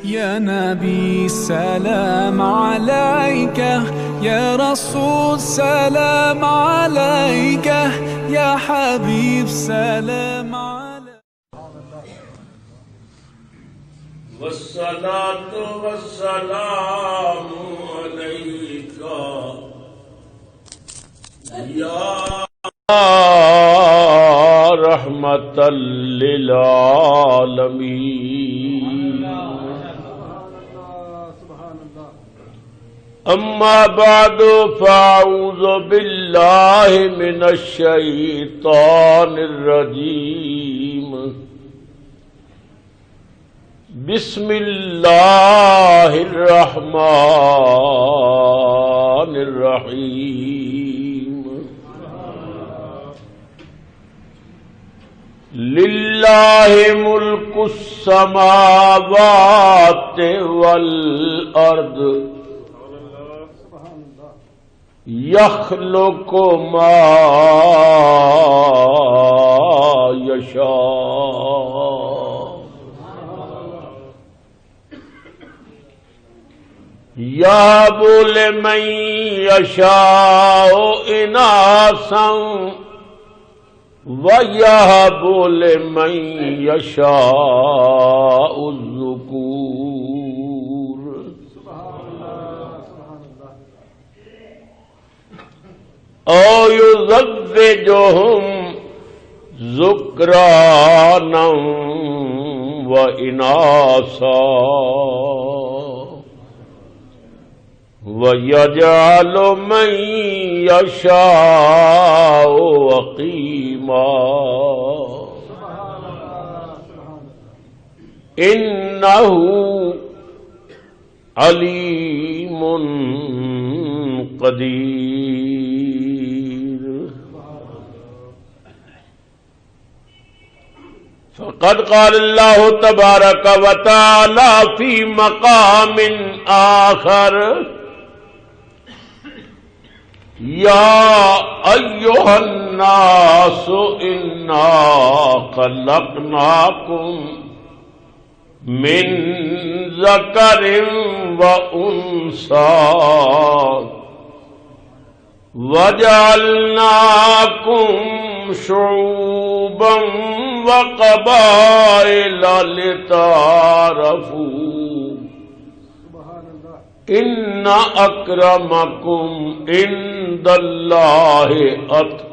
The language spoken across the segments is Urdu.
يا نبي سلام عليك، يا رسول سلام عليك، يا حبيب سلام عليك. والصلاة والسلام عليك يا رحمة للعالمين. أما بعد فأعوذ بالله من الشيطان الرجيم. بسم الله الرحمن الرحيم. لله ملك السماوات والأرض يخلق ما يشاء يهب لمن يشاء إناثا وَيَهَبُ لِمَن يَشَاءُ الذُّكُورَ. أَوْ يُزَوِّجُهُمْ ذُكْرَانًا وَإِنَاثًا وَيَجْعَلُ مَن يَشَاءُ عَقِيمًا. إِنَّهُ عَلِيمٌ قَدِيرٌ. فقد قال الله تبارك وتعالى في مقام آخر: يا أيها الناس إنا خلقناكم من ذكر وأنثى وجعلناكم شعوبا وقبائل لتعارفوا إن أكرمكم عند الله أتقاكم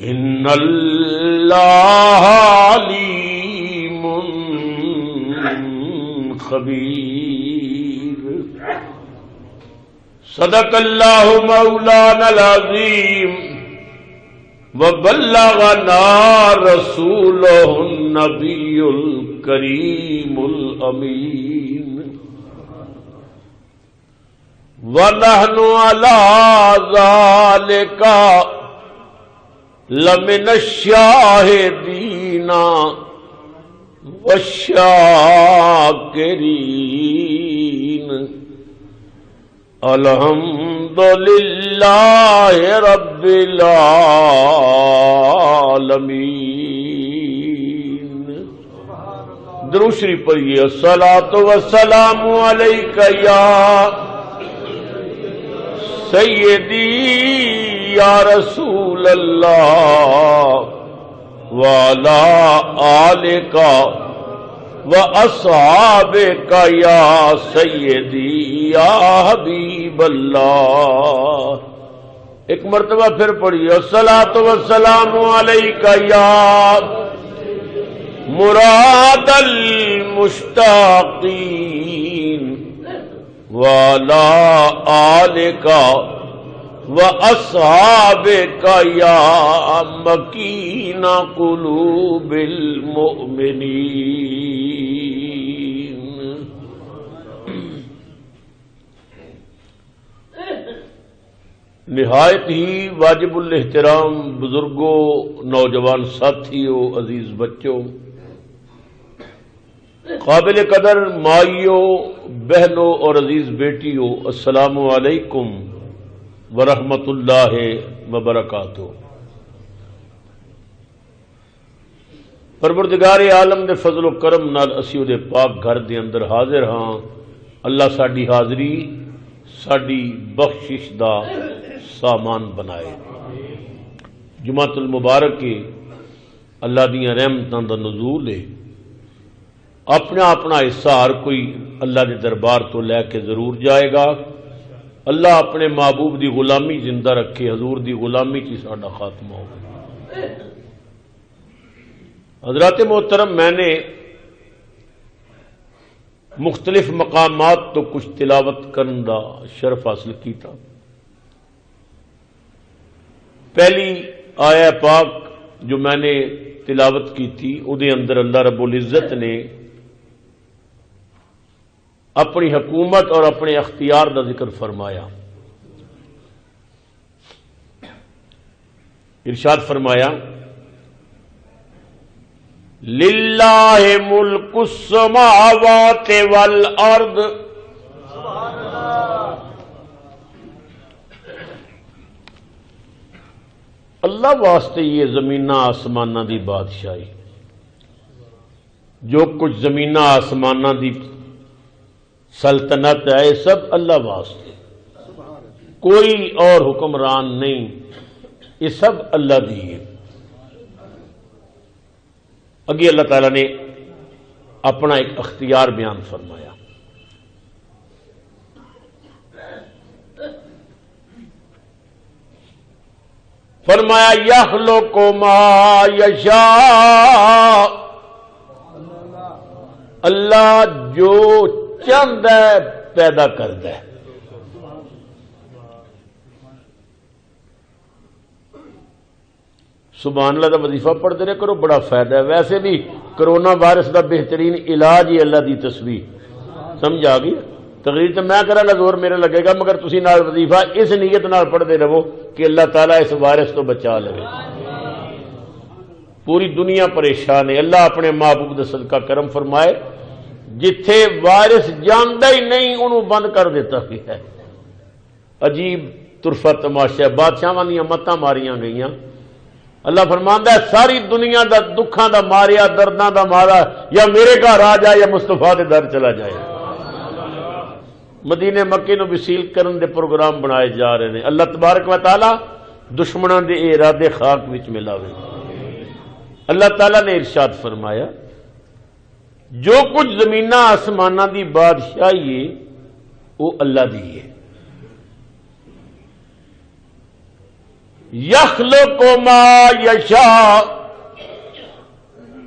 إن الله عليم خبير. صدق الله مولانا العظيم وبلغنا رسوله النبي الكريم الأمين. ونحن على ذلك لمن الشاهدين والشاكرين. الحمد لله رب العالمین. درود شریف پڑھیے. الصلاۃ والسلام علیک یا سیدی یا رسول اللہ وعلی آلک وَأَصْحَابِكَ يَا سَيِّدِي يَا حبیب اللہ. ایک مرتبہ پھر پڑھیے. الصلاۃ والسلام علیک یا مراد المشتاقین وعلی آلک وَأَصْحَابِكَ يَا مَكِينَ قُلُوبِ الْمُؤْمِنِينَ. نہایت ہی واجب الاحترام بزرگوں، نوجوان ساتھیوں، عزیز بچوں، قابل قدر مائیوں، بہنوں اور عزیز بیٹیوں، السلام علیکم ورحمۃ اللہ وبرکاتہ. پروردگار عالم دے فضل و کرم نال اسی دے پاک گھر دے اندر حاضر ہاں. اللہ ساڈی حاضری ساڈی بخشش دا سامان بنائے. جمعۃ المبارک کے اللہ دیاں رحمتاں دا نزول ہے. اپنا اپنا حصہ ہر کوئی اللہ دے دربار تو لے کے ضرور جائے گا. اللہ اپنے محبوب دی غلامی زندہ رکھے. حضور دی غلامی کی ساڈا خاتمہ ہو. حضرات محترم، میں نے مختلف مقامات تو کچھ تلاوت کرنے کا شرف حاصل کیتا. پہلی آیہ پاک جو میں نے تلاوت کی تھی وہ دے اندر اللہ رب العزت نے اپنی حکومت اور اپنے اختیار کا ذکر فرمایا. ارشاد فرمایا للہ ملک السماوات والارض. اللہ واسطے یہ زمینہ آسمانہ دی بادشاہی، جو کچھ زمینہ آسمانہ دی سلطنت ہے سب اللہ واسطے، کوئی اور حکمران نہیں، یہ سب اللہ دی ہے. اگے اللہ تعالیٰ نے اپنا ایک اختیار بیان فرمایا. فرمایا یخلق ما یشاء، اللہ جو چاہتا ہے پیدا کرتا ہے. سبحان اللہ دا وظیفہ پڑھتے رہے کرو، بڑا فائدہ ہے. ویسے بھی کرونا وائرس دا بہترین علاج ہی اللہ دی تسبیح. سمجھ آ گئی؟ تقریر تو میں کرا گا، زور میرا لگے گا، مگر تسی نال وظیفہ اس نیت نال پڑھتے رہو کہ اللہ تعالیٰ اس وائرس تو بچا لے. پوری دنیا پریشان ہے. اللہ اپنے محبوب دا صدقہ کرم فرمائے. جتھے وائرس جاندا ہی نہیں انہوں بند کر دیتا ہے. عجیب طرفہ تماشا، بادشاہاں دیاں متاں ماریاں گئیاں. اللہ فرماندا ہے ساری دنیا دا دکھاں دا ماریا، درداں دا مارا، یا میرے گھر آ جائے یا مصطفیٰ دے در چلا جائے. مدینے مکے نو بھی سیل کرن دے پروگرام بنائے جا رہے ہیں. اللہ تبارک و تعالی دشمناں دے ارادے خاک وچ ملاوے. اللہ تعالی نے ارشاد فرمایا جو کچھ زمینہ آسمانہ دی بادشاہی ہے وہ اللہ دی ہے. یخلق ما یشاء،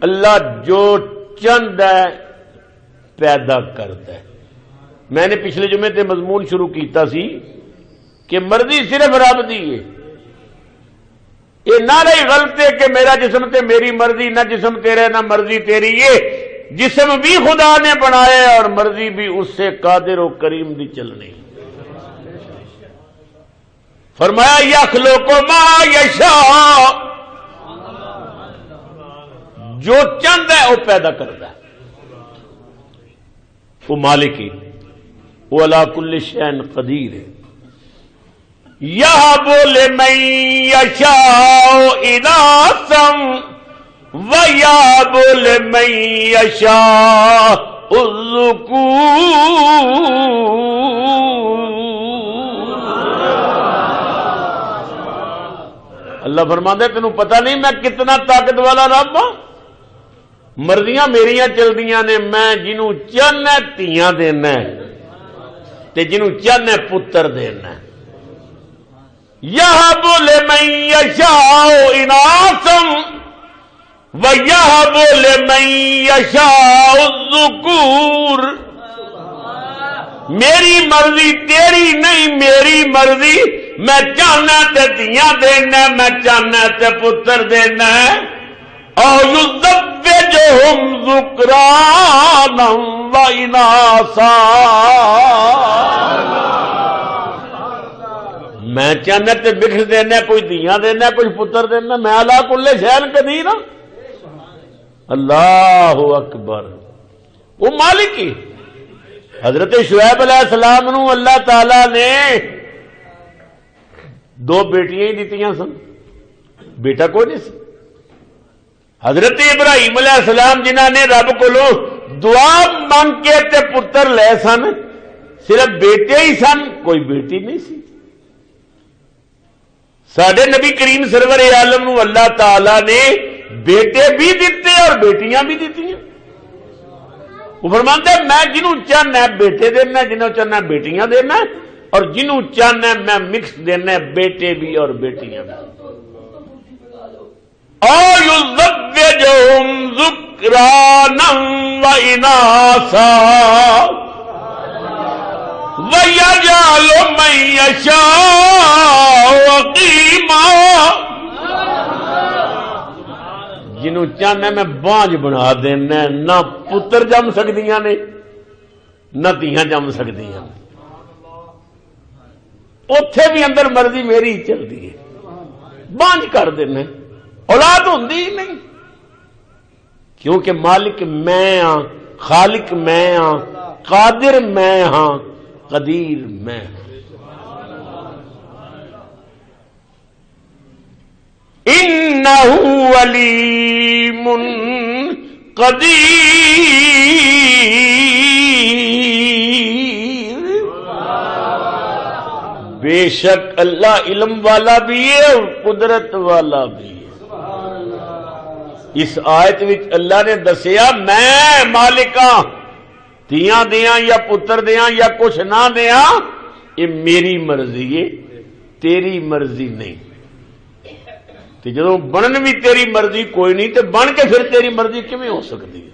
اللہ جو چاہتا ہے پیدا کرتا ہے. میں نے پچھلے جمعے تے مضمون شروع کیتا سی کہ مرضی صرف رب دی ہے. یہ نہ رہی غلط ہے کہ میرا جسم تے میری مرضی، نہ جسم تیرے نہ مرضی تیری. یہ جسم بھی خدا نے بنایا اور مرضی بھی اس سے قادر و کریم دی چلنی. فرمایا یخلق ما یشاء، جو چاہتا ہے وہ پیدا کرتا ہے. وہ مالک ہے، وہ علی کل شیء قدیر ہے. یہب لمن یشاء اناثا ویہب لمن یشاء الذکور. اللہ فرماندے تینوں پتہ نہیں میں کتنا طاقت والا رب ہوں. مرضیاں میریاں چلدیاں نے، میں جنوں چاہنا تیاں دینا تے جنوں چاہنا پتر دینا. یہب لمن یشاء اناثا ویہب لمن یشاء الذکور. میری مرضی تیری نہیں، میری مرضی میں چاہنا تے دھیاں دینا، میں چاہنا تے پتر دینا. او یزوجہم ذکرانا و اناثا، میں چاہنا تے بکھر دینا، کوئی دھیاں دینا کوئی پتر دینا. میں علی کل شیء قدیر ہوں. اللہ اکبر. وہ مالک ہی. حضرت شعیب علیہ السلام نو اللہ تعالی نے دو بیٹیاں ہی دیتیاں سن، بیٹا کوئی نہیں سی. حضرت ابراہیم علیہ السلام جنہاں نے رب کولوں دعا مانگ کے تے پتر لے سن، صرف بیٹے ہی سن، کوئی بیٹی نہیں سی۔ ساڈے نبی کریم سرور عالم نو اللہ تعالی نے بیٹے بھی دیتے اور بیٹیاں بھی دیتی ہیں۔ وہ فرماتا ہے میں جنہوں چاہنا بیٹے دینا، جنہوں چاہنا بیٹیاں دینا، اور جنہوں چاہنا میں مکس دینا بیٹے بھی اور بیٹیاں بھی۔ اور یزوجہم ذکرانا واناثا وَيَجْعَلُ مَن يَشَاءُ عَقِيمًا، جنہوں چاہنا میں بانج بنا دینا، نہ پتر جم سکدیاں نے نہ دھیاں جم سکدیاں، اوتھے بھی اندر مرضی میری چلتی ہے، بانج کر دینا، اولاد ہوندی ہی نہیں، کیونکہ مالک میں ہاں، خالق میں ہاں، قادر میں ہاں، قدیر میں ہاں۔ انہ علیم قدیر، بے شک اللہ علم والا بھی ہے اور قدرت والا بھی ہے۔ اس آیت وچ اللہ نے دسیا میں مالکاں، دھیاں دیاں یا پتر دیاں یا کچھ نہ دیاں، یہ میری مرضی ہے، تیری مرضی نہیں۔ تو جدوں بنن بھی تیری مرضی کوئی نہیں تو بن کے پھر تیری مرضی کیویں ہو سکتی ہے؟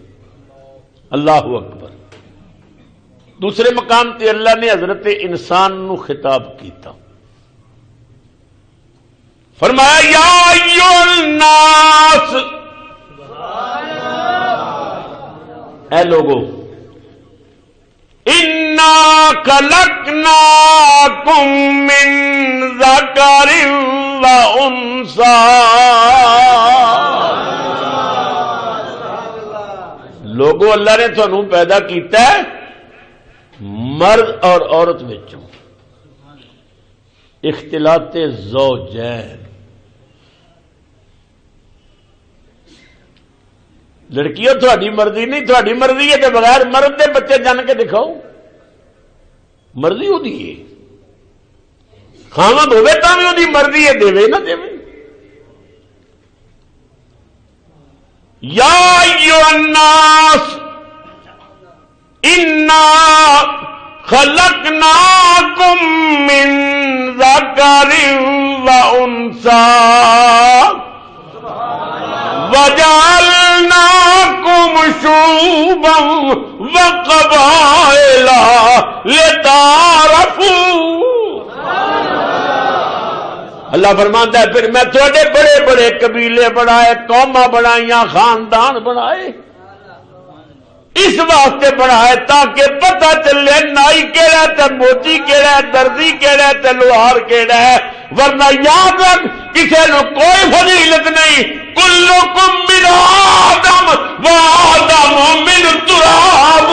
اللہ اکبر۔ دوسرے مقام تے اللہ نے حضرت انسان نو خطاب کیتا، فرمایا یا ایھا الناس، اے لوگو، انا خلقناکم من ذکر و انثی، لوگو اللہ نے تھانوں پیدا کیتا ہے مرد اور عورت وچوں، اختلاط زوجین۔ لڑکیوں تھوڑی مرضی نہیں، تھوڑی مرضی ہے کہ بغیر مرد دے بچے جن کے دکھاؤ، مرضی وہ دی خامد ہوے تاں بھی وہ مرضی ہے، دے نہ دے۔ یا ایھا الناس انا خلقناکم من ذکر و انثی وَجَعَلْنَاكُمْ شُعُوبًا وَقَبَائِلَ لِتَعَارَفُوا، اللہ فرماتا ہے پھر میں تھوڑے بڑے بڑے قبیلے بنائے، قوماں بنائیاں، خاندان بنائے، اس واسطے بنائے تاکہ پتہ چلے نائی کیڑا ہے تے موچی کیڑا ہے، درزی کیڑا ہے تے لوہار کیڑا ہے، ورنہ یاد رکھ کسی نو کوئی فضیلت نہیں، کلکم من آدم و آدم من تراب۔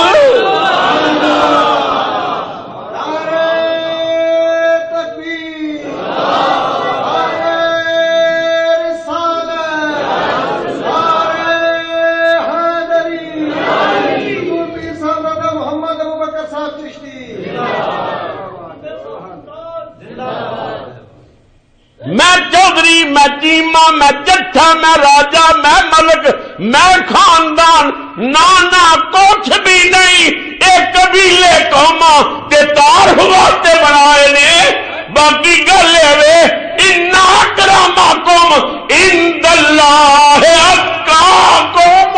میں چودھری، میں چیما، میں جٹھا، میں راجا، میں ملک، میں خاندان، نانا کچھ بھی نہیں، ایک قبیلے قوماں تے تعارف واسطے بنائے نے۔ باقی گل ہے ان اکرمکم عند اللہ اتقاکم،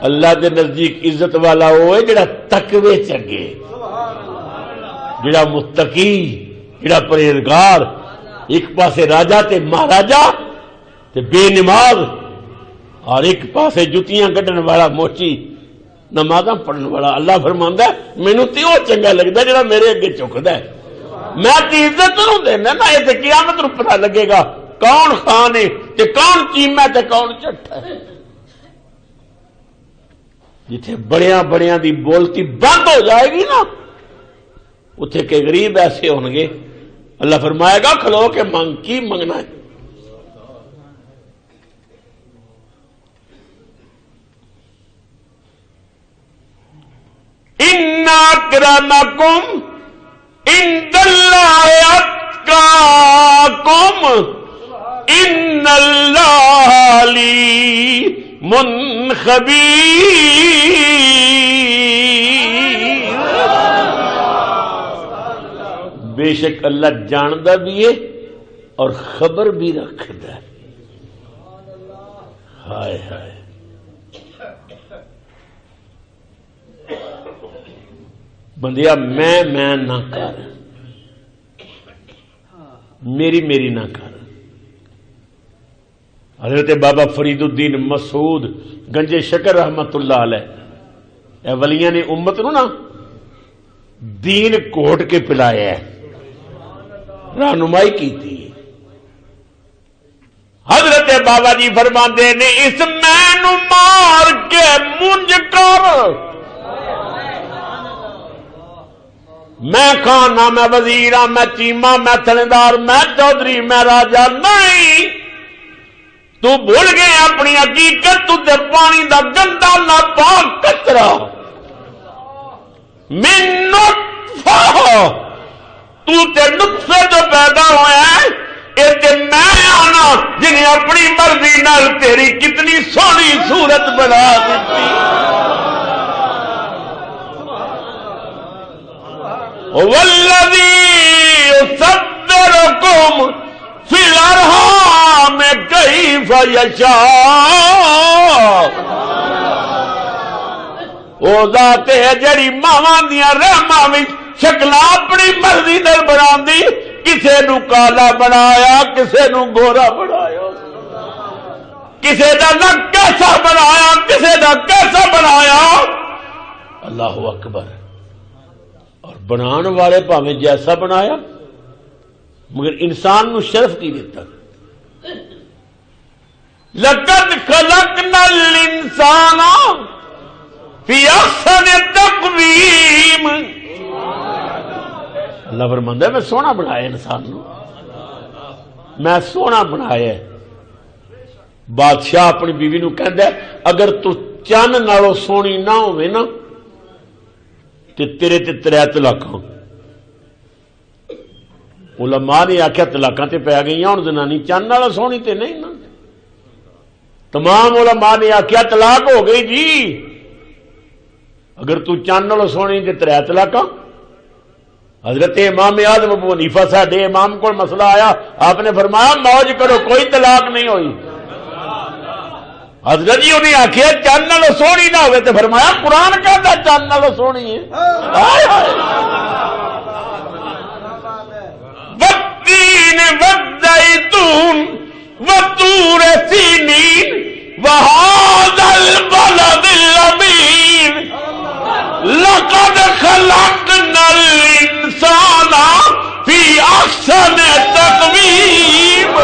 اللہ دے نزدیک عزت والا وہ ہے جڑا تقوی چنگے، جڑا متقی، جڑا پرہیزگار۔ ایک پاسے راجا تے مہاراجا تے بے نماز، اور ایک پاسے جتیاں کڈن والا موچی، نمازاں پڑھن والا۔ اللہ فرماندا ہے مینوں تے او چنگا لگدا جڑا میرے اگے جھکدا ہے، میں تے عزت نوں دینا نا۔ اے تے قیامت نوں پتہ لگے گا کون خان ہے تے کون چیما تے کون چٹھا ہے۔ جتھے بڑیاں بڑیاں دی بولتی بند ہو جائے گی نا، اتنے کے غریب ایسے ہون گے، اللہ فرمائے گا کھلو کے مانگ، کی منگنا ہے؟ ان اکرمکم عند اللہ اتقاکم ان اللہ علیم خبیر. بے شک اللہ جاندا بھی ہے اور خبر بھی رکھدا ہے. ہائے ہائے بندیا میں نہ کر، میری نہ کر. حضرت بابا فرید الدین مسعود گنجے شکر رحمت اللہ علیہ اے ولیاں نے امت نو نا دین کوٹ کے پلایا ہے، رہنمائی کی تھی. حضرت بابا جی فرماندے نے اس میں نو مار کے منج کر، میں خان ہاں، میں وزیر ہاں، میں چیما، میں تھندار، میں چودھری، میں راجا نہیں. تو بھول گئے اپنی حقیقت، تو تے پانی دا گندا ناپاک قطرہ من نطفہ، تو تے نطفے جو پیدا ہویا ہے اے تے میں آنا جنہیں اپنی مرضی نال تیری کتنی سونی صورت بنا دیتی. والذی یصورکم فی الارحام کیف یشاء، او ذات ہے جڑی ماواں دیاں رحماں وچ شکلاں اپنی مرضی نال بناندی، کسے نو کالا بنایا، کسے نو گورا بنایا، کسے دا نک کیسا بنایا، کسے دا کیسا بنایا. اللہ اکبر. اور بنان والے پاویں جیسا بنایا مگر انسان نو شرف کی دیتا. لقد خلقنا الانسان فی احسن تقویم. اللہ فرماندا ہے میں سونا بنایا انسان نو، میں سونا بنایا. بادشاہ اپنی بیوی نو کہندا ہے اگر تو چن نالوں سونی نہ ہوے نا تے تیرے تے 3 طلاقاں. علماء نے آخیا طلاقاں تے پی گئی ہوں زنانی چن والا سونی تے نہیں نا. تمام علماء نے آخیا طلاق ہو گئی جی، اگر تو چن والا سونی تے 3 طلاقاں. حضرت امام اعظم ابو حنیفہ ساڈے امام کو مسئلہ آیا، آپ نے فرمایا موج کرو کوئی طلاق نہیں ہوئی. حضرت جی انہیں آخیا چن نالوں سونی نہ ہوئے تو فرمایا قرآن کہتا چن نالوں سونی ہے. والتین والزیتون وطور سینین وہذا البلد الامین لقد خلقنا الانسان فی احسن تقویم.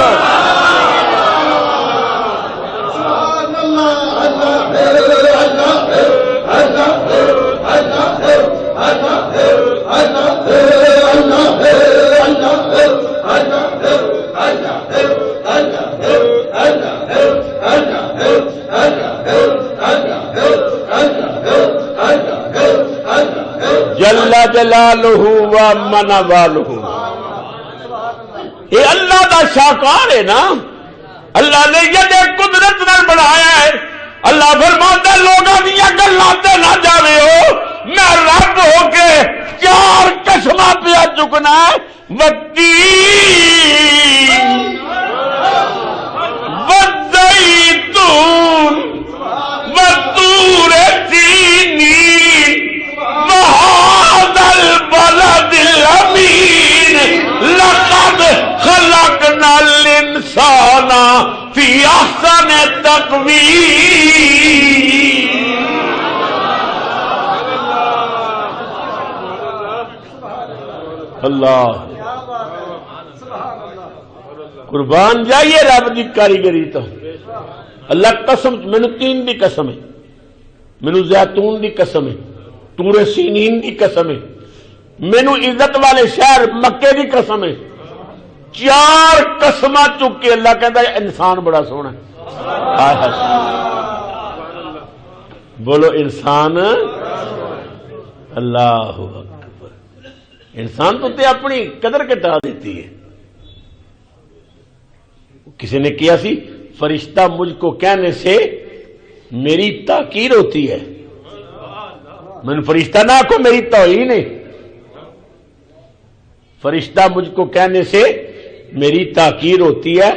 جل جلالہ و من والہ. یہ اللہ دا شاہکار ہے نا، اللہ نے یہ قدرت نال بنایا ہے. اللہ فرماتا لوگوں دیا گلاں تے نہ جاوے ہو، میں رب ہو کے 4 قسماں پیا چکنا ہے. والتین والزیتون وطور سینین وہذا البلد الامین لقد خلقنا الانسان فی احسن تقویم. اللہ قربان جائیے رب کی کاریگری تو. اللہ قسم مینو 3 دی قسم ہے، مینو زیتون دی قسم ہے، طور سینین دی قسم ہے، مینو عزت والے شہر مکے دی قسم ہے. 4 قسماں چک کے اللہ کہتا ہے انسان بڑا سونا ہے. بولو انسان. اللہ اکبر. انسان تو تے اپنی قدر گھٹا دیتی ہے. کسی نے کیا سی فرشتہ مجھ کو کہنے سے میری تاکیر ہوتی ہے. میں نے فرشتہ نہ کو میری توہین ہے. فرشتہ مجھ کو کہنے سے میری تاکیر ہوتی ہے.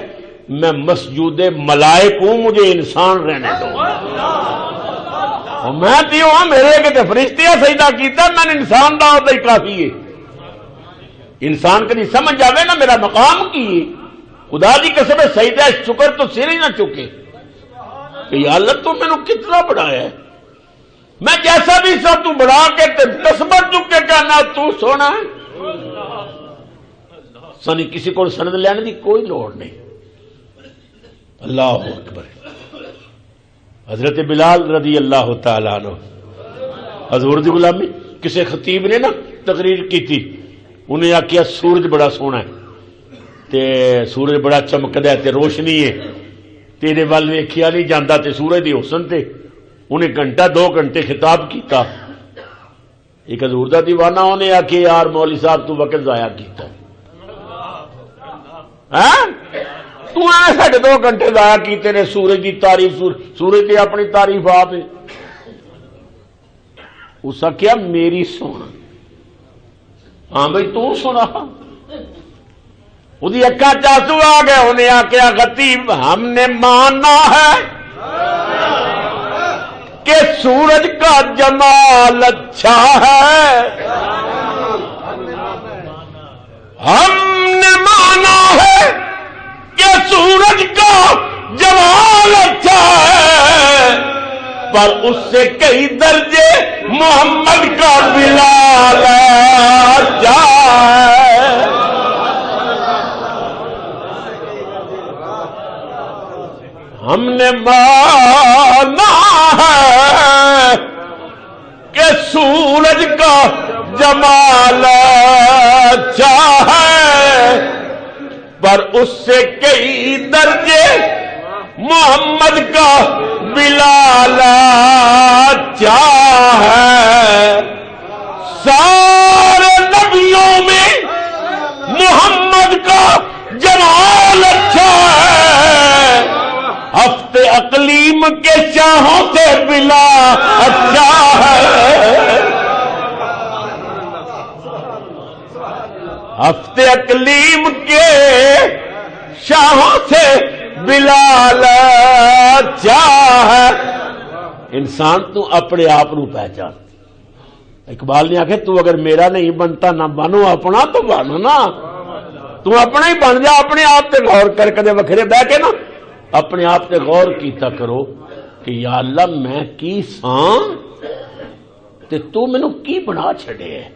میں مسجود ملائک ہوں, مجھے انسان رہنے دو. میں دیو ہاں میرے کہتے فرشتے سجدہ کیتا, میں نے انسان دا ہوتا ہی کافی ہے. انسان کبھی سمجھ آوے نا میرا مقام کی ہے. خدا دی قسم ہے سجدہ شکر تو سر ہی نہ چکے کہ یا اللہ تو میں نے کتنا بڑھایا ہے. میں جیسا بھی سا تو بڑھا کے تسبیح چک کے کہنا تو سونا ہے. سنی کسی کو سند لینے دی کوئی لوڑ نہیں. اللہ اکبر. حضرت بلال رضی اللہ تعالیٰ عنہ حضور دی غلامی. کسی خطیب نے نا تقریر کی تھی, انہیں آخیا سورج بڑا سونا ہے تے سورج بڑا چمکدا ہے تے روشنی ہے, تیرے وال ویکھیا نہیں جاندا تے سورج دی حسن تے. انہیں گھنٹہ 2 گھنٹے خطاب کیتا. ایک حضور دا دیوانہ انہیں آخیا یار مولوی صاحب تو وقت ضائع کیتا. تو نے ساڑھے 2 گھنٹے ضائع کیتے نے سورج دی تعریف. سورج دی اپنی تعریف آپ ہے. اس کیا میری سونا. ہاں بھائی تو سنا. وہی اکا چاسو آ گئے. انہیں آخیا خطیب ہم نے مانا ہے کہ سورج کا جمال اچھا ہے. ہم نے مانا ہے کہ سورج کا جمال اچھا ہے, پر اس سے کئی درجے محمد کا بلال اچھا ہے. ہم نے مانا ہے کہ سورج کا جمال اچھا ہے, پر اس سے کئی درجے محمد کا بلال اچھا ہے. سارے نبیوں میں محمد کا جمال اچھا ہے, ہفتے اقلیم کے شاہوں سے بلا اچھا ہے. ہفتے اقلیم کے شاہوں سے بلال اچھا ہے. انسان تو اپنے آپ کو پہچان. اقبال نے آخر تو اگر میرا نہیں بنتا نہ بنو اپنا تو بنو نا. تو اپنا ہی بن جا. اپنے آپ تے غور کر کدے وکھرے بہ کے نا اپنے آپ تے غور کیتا کرو کہ یا اللہ میں کی ساں تے تو مینوں کی بنا چھڑے ہے.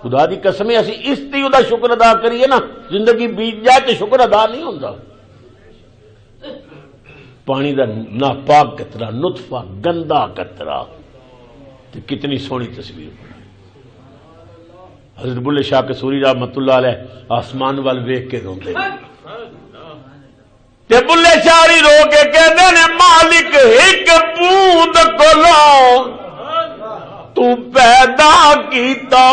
خدا دی قسم ہے اسی اس تے دا شکر ادا کریے نا زندگی بیت جائے تے شکر ادا نہیں ہوندا. پانی دا ناپاک قطرہ, نطفہ گندا قطرہ, تے کتنی سونی تصویر بنائی. حضرت بلے شاہ قصوری رحمت اللہ علیہ آسمان وال ویکھ کے روندے تے بلے شاہ رو کے کہندے نے مالک ایک بوند کولوں تو پیدا کیتا,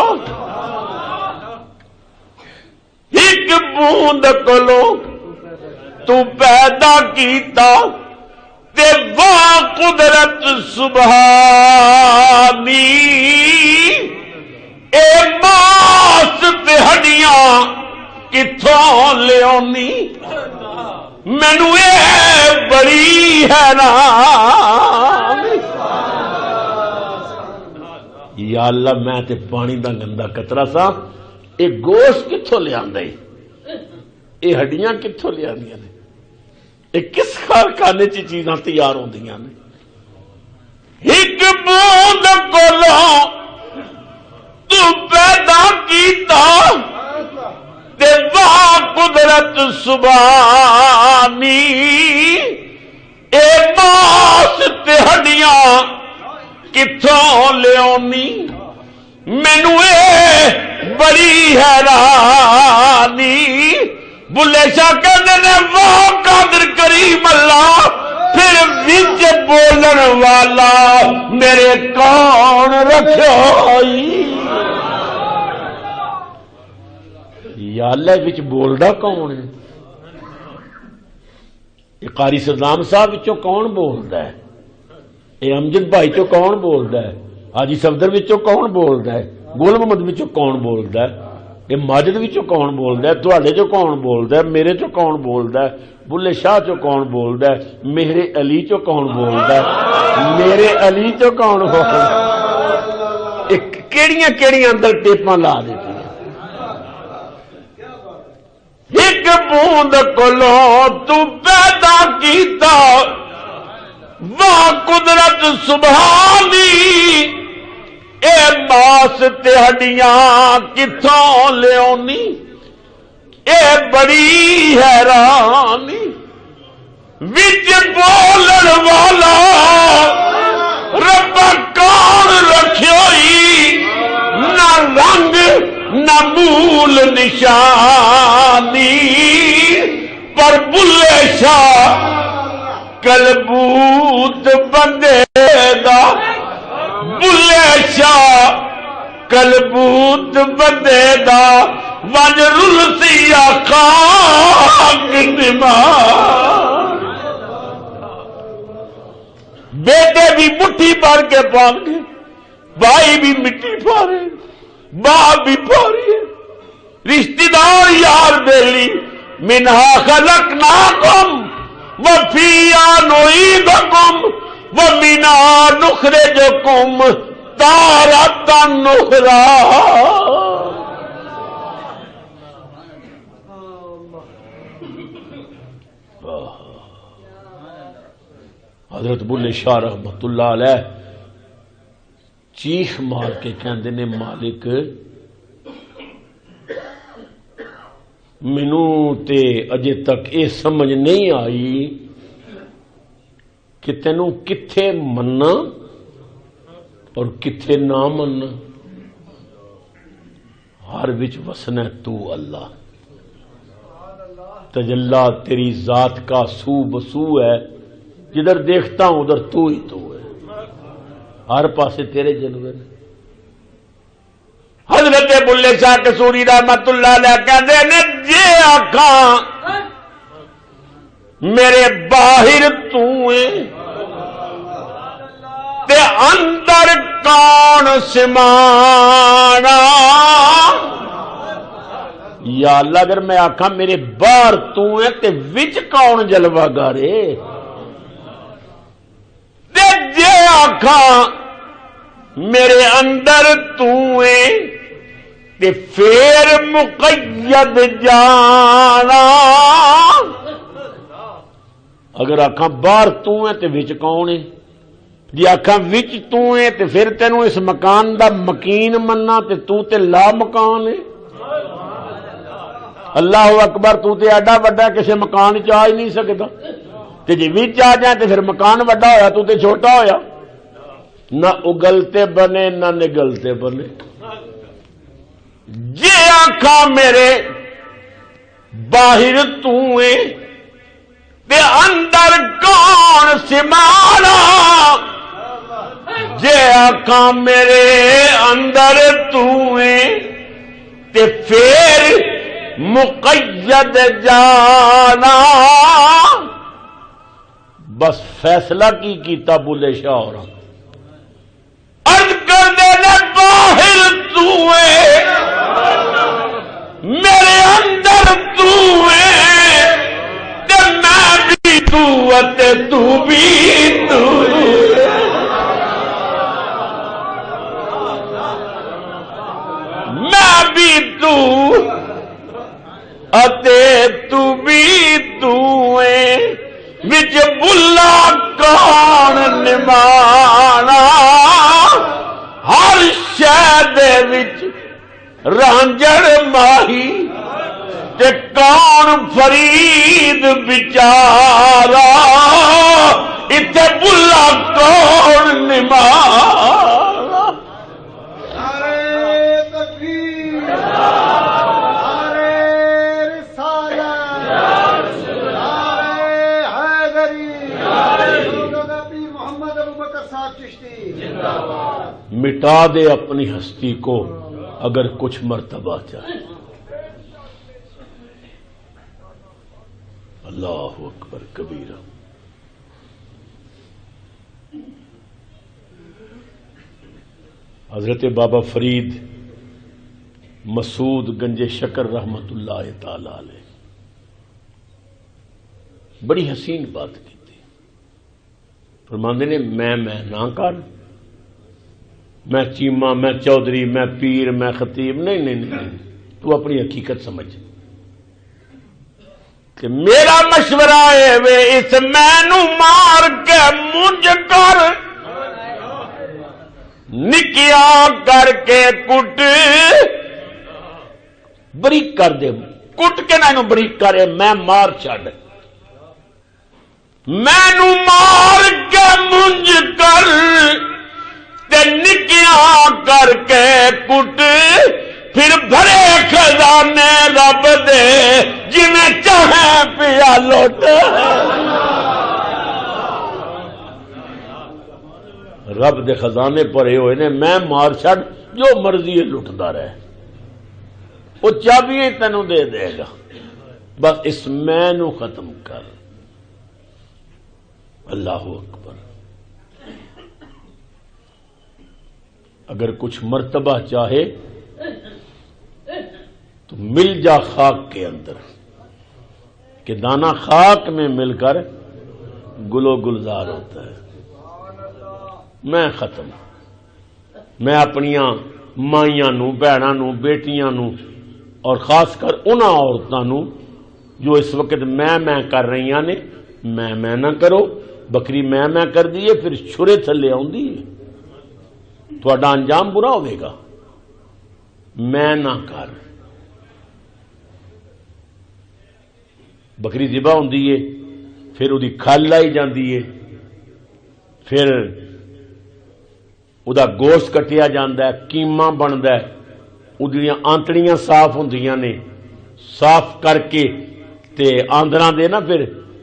ایک بوند کولوں تو پیدا کیتا تے واہ قدرت سبحانی. اے ماس تے ہڈیاں کتھوں لیونی, مینوں اے بڑی حیران. یا اللہ میں تے پانی دا گندا قطرہ سا, اے گوشت کتھوں لے آندا ہے, اے ہڈیاں کتھوں لے آندیاں نے, اے کس کارخانے چ چیزاں تیار ہوندیاں نے. ایک بوند کولوں تو پیدا کیتا تے واہ قدرت سبحانی. اے ماس تے ہڈیاں کتھوں لیونی, مینوں اے بڑی حیرانی. بلے شاہ کہندے نے واہ قادر کریم اللہ پھر وچ بولن والا میرے کون رکھائی یا اللہ وچ بولدا کون ہے یہ قاری صدام صاحب وچوں کون بولدا ہے یہ امجد بھائی چوں کون بولدا ہے حاجی صفدر وچوں کون بولدا ہے گول محمد وچوں کون بولدا ہے یہ ماجد وچوں کون بولدا ہے تواڈے چوں کون بولدا ہے میرے چوں کون بولدا ہے بلے شاہ چوں کون بولدا ہے میرے علی چوں کون بولدا ہے میرے علی چوں کون بولدا ہے کیڑیاں کیڑیاں اندر ٹیپاں لا دیتی ایک بوند کولوں تو پیدا کیتا واہ قدرت سبحانی اے ماس تے ہڈیاں کتھوں لیونی اے بڑی حیرانی وچ بولن والا رب کون رکھوئی نہ رنگ نہ مول نشانی پر بلے شاہ کلبوت بندے دا بلے شاہ کلبوت بندے دا ونج رلسی خاک نمار بیٹے بھی مٹھی بھر کے پان گے بھائی بھی مٹی پارے باپ بھی پاری ہے رشتہ دار یار بیلی منہا خلقناکم وفیہا نعیدکم ومنہا نخرجکم تارۃ اخری حضرت بلے شاہ رحمت اللہ علیہ چیخ مار کے کہندے نے مالک مینوں تے اجے تک یہ سمجھ نہیں آئی کہ تینوں کتھے مننا اور کتھے نہ مننا ہر وچ وسنا تو اللہ تجلا تیری ذات کا سو بسو ہے جدھر دیکھتا ہوں ادھر تو ہی تو ہے ہر پاسے تیرے جلوے نے حضرت بلے شاہ قصوری رحمت اللہ علیہ کہتے ہیں جے آکھاں میرے باہر تو ہے تے اندر کون سمانا یا اللہ اگر میں آکھاں میرے باہر تو ہے تے وچ کون جلوہ گارے تے جے آکھاں میرے اندر تو ہے تے پھر مقید جانا اگر آکھاں باہر تو ہے تے وچ کون ہے جی آکھاں وچ تو ہے تے پھر تینوں اس مکان دا مکین مننا تے لا مکان ہے اللہ اکبر تو تے ایڈا وڈا کسے مکان چ آ ہی نہیں سکدا تے جی وچ آ جائے تے پھر مکان وڈا ہویا تو تے چھوٹا ہویا نہ اگلتے بنے نہ نگلتے بنے جے آنکھاں میرے باہر تو ہے تے اندر کون سمانا جے آنکھاں میرے اندر تو ہے تے پھر مقید جانا بس فیصلہ کی کیتا بلے شاہ اور عرض کر دینا باہر تو ہے میرے اندر تو ہے تے میں بھی تو تے تو بھی تو میں بھی تو اتے تو بھی تو ہے وچ بلا کون نمانا ہر شے دے وچ رانجڑ ماہی تے کون فرید بیچارا ایتھے بلا کون نمانا مٹا دے اپنی ہستی کو اگر کچھ مرتبہ چاہے. اللہ اکبر کبیرہ. حضرت بابا فرید مسعود گنج شکر رحمت اللہ تعالی علیہ بڑی حسین بات کی تھی. فرماندے نے میں نہ کر، میں چیمہ، میں چودھری، میں پیر، میں خطیب، نہیں، تو اپنی حقیقت سمجھ کہ میرا مشورہ ہے وے اس مینو مار کے مجھ کر نکیا کر کے کٹ بریک کر دے، کٹ کے نہ بریک کرے، میں مار چھڈ، مینو مار کے منج کر تے نکیا کر کے کٹ، پھر بھرے خزانے رب دے جویں چاہے پیا لوٹ. رب دے خزانے پڑے ہوئے نے، میں مار چھڈ جو مرضی لٹدا رہے، وہ چابیاں تینوں دے دے گا، بس اس میں نو ختم کر. اللہ اکبر. اگر کچھ مرتبہ چاہے تو مل جا خاک کے اندر، کہ دانہ خاک میں مل کر گل و گلزار ہوتا ہے. میں ختم. میں اپنیاں مائیاں نو، بہناں نو، بیٹیاں نو، اور خاص کر انہاں عورتاں نو جو اس وقت میں کر رہی نے، میں نہ کرو. بکری میں کر دیے پھر چھرے تھلے آؤندی ہے، تہاڈا انجام برا ہوئے گا. میں نہ کر. بکری ذبح ہوندی ہے، پھر وہ کھل لائی جاندی ہے، پھر وہ گوشت کٹیا جاندہ ہے، قیمہ بنتا ہے، وہ آنتڑیاں صاف ہوندیاں نے، صاف کر کے تے آندراں دے نا پھر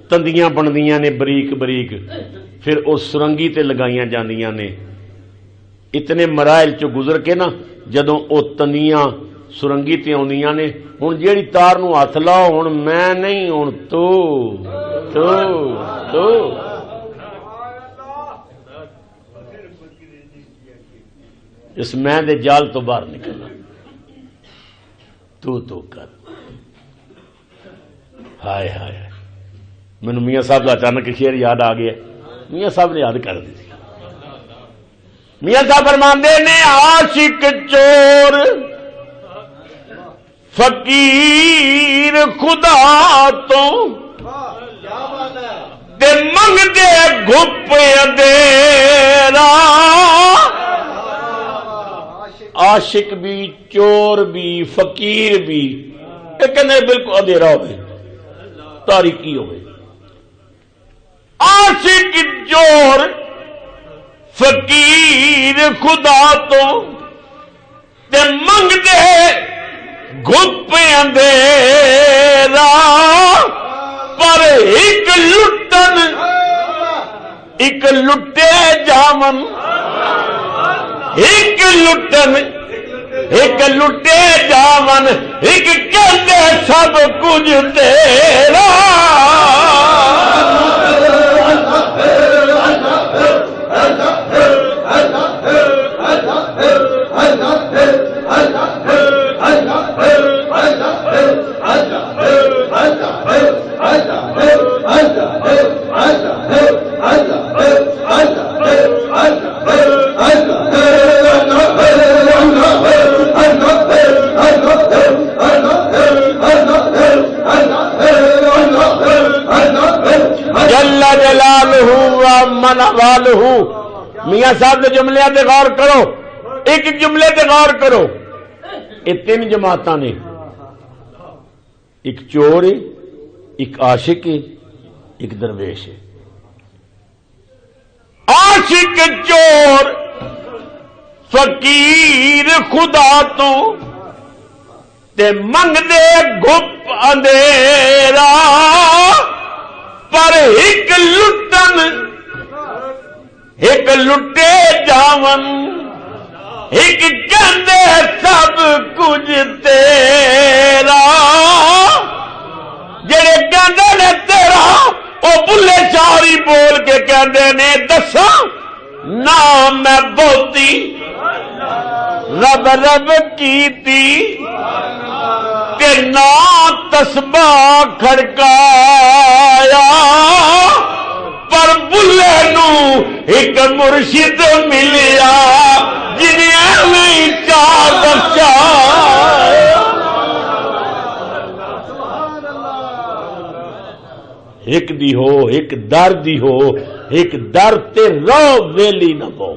تندیاں بندیاں نے بریک بریک، پھر وہ سرنگی تے لگائیاں جاندیاں نے. اتنے مراحل چ گزر کے نا جدوں وہ تندیاں سرنگی تے آندیاں نے، ہن جیڑی تار نو ہاتھ لاؤ، ہن میں نہیں، ہن تو اس میں دے جال تو باہر نکلنا. تو کر. ہائے ہائے، مینوں میاں صاحب کا اچانک شعر یاد آ گیا. میاں صاحب نے یاد کر دی. میاں صاحب فرماندے نے عاشق چور فقیر خدا تو دے منگ دے گھپ اندھیرا. عاشق بھی، چور بھی، فقیر بھی، ایک بالکل اندھیرا ہوئے، تاریکی ہوئے. عاشق چور فقیر خدا تو تے منگ دے گھپ اندھیرا. پر ایک لٹے جامن، ایک لٹے جامن، ایک کہندے سب کچھ تیرا. جل جلالہ ومن والہ. میاں صاحب کے جملے تے غور کرو، ایک جملے تے غور کرو. یہ تین جماعتاں نے، ایک چور ہے، ایک عاشق ہے، ایک درویش ہے. عاشق چور فقیر خدا تو تے منگ دے گھپ اندھیرا. پر ایک لٹے جاون ایک کہندے سب کچھ تیرا جڑے کہندے نے تیرا او بلے چاری بول کے کہندے نے دساں نہ میں بہتی رب رب کیتی تے نہ تسبیح کھڑکایا پر بلے نو ایک مرشد ملیا جنہیں ایویں چار بخشایا ایک دی ہو ایک در دی ہو ایک در تے رو ویلی نہ بو